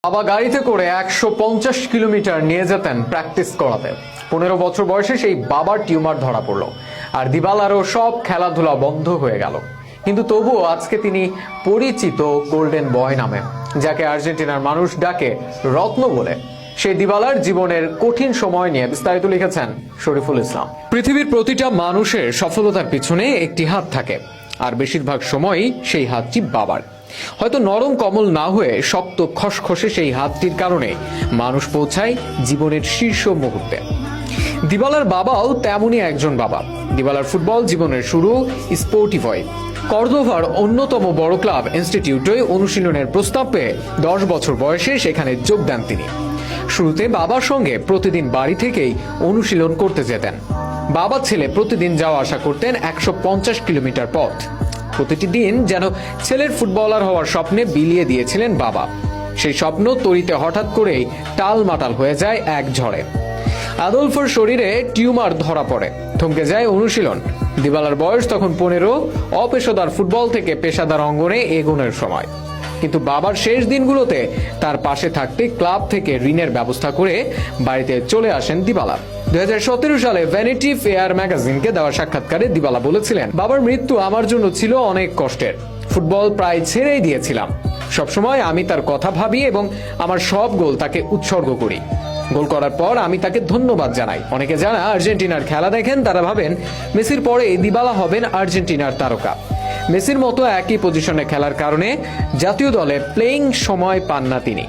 বাবা গাড়িতে করে 150 কিলোমিটার নিয়ে যেতেন প্র্যাকটিস করাতে। 15 বছর বয়সে সেই বাবার টিউমার ধরা পড়লো আর দিবালারও সব খেলাধুলা বন্ধ হয়ে গেল। কিন্তু তবুও আজকে তিনি পরিচিত গোল্ডেন বয় নামে, যাকে আর্জেন্টিনার মানুষ ডাকে রত্ন বলে। সেই দিবালার জীবনের কঠিন সময় নিয়ে বিস্তারিত লিখেছেন শরীফুল ইসলাম। পৃথিবীর প্রতিটা মানুষের সফলতার পিছনে একটি হাত থাকে, আর বেশিরভাগ সময়ই সেই হাতটি বাবার। হয়তো নরম কমল না হয়ে শক্ত খসখসে সেই হাতটির কারণে মানুষ পৌঁছায় জীবনের শীর্ষ মুহূর্তে। দিবালার বাবাও তেমনই একজন বাবা। দিবালার ফুটবল জীবনের শুরু স্পোর্টিভয় কর্দোভার অন্যতম বড় ক্লাব ইনস্টিটিউটে অনুশীলনের প্রস্তাব পেয়ে 10 বছর বয়সে সেখানে যোগ দেন তিনি। শুরুতে বাবার সঙ্গে প্রতিদিন বাড়ি থেকেই অনুশীলন করতে যেতেন। বাবা ছেলে প্রতিদিন যাওয়া আসা করতেন 150 কিলোমিটার পথ। প্রতিটি দিন যেন ছেলের ফুটবলার হওয়ার স্বপ্নে বিলিয়ে দিয়েছিলেন বাবা। সেই স্বপ্ন তরিতে হঠাৎ করেই টালমাটাল হয়ে যায় এক ঝড়ে। আদলফোর শরীরে টিউমার ধরা পড়ে, থমকে যায় অনুশীলন। দিবালার বয়স তখন 15, অপেশাদার ফুটবল থেকে পেশাদার অঙ্গনে এগোনোর সময়। কিন্তু বাবার শেষ দিনগুলোতে তার পাশে থাকতে ক্লাব থেকে ঋণের ব্যবস্থা করে বাড়িতে চলে আসেন দিবালা। 2017 সালে ভ্যানিটি ফেয়ার ম্যাগাজিনকে দেওয়া সাক্ষাৎকারে দিবালা বলেছিলেন, বাবার মৃত্যু আমার জন্য ছিল অনেক কষ্টের। ফুটবল প্রায় ছেড়েই দিয়েছিলাম। সবসময় আমি তার কথা ভাবি এবং আমার সব গোল তাকে উৎসর্গ করি। গোল করার পর আমি তাকে ধন্যবাদ জানাই। অনেকে যারা আর্জেন্টিনার খেলা দেখেন তারা ভাবেন মেসির পরে দিবালা হবেন আর্জেন্টিনার তারকা। মেসির মতো একই পজিশনে খেলার কারণে জাতীয় দলে প্লেইং সময় পান না তিনি।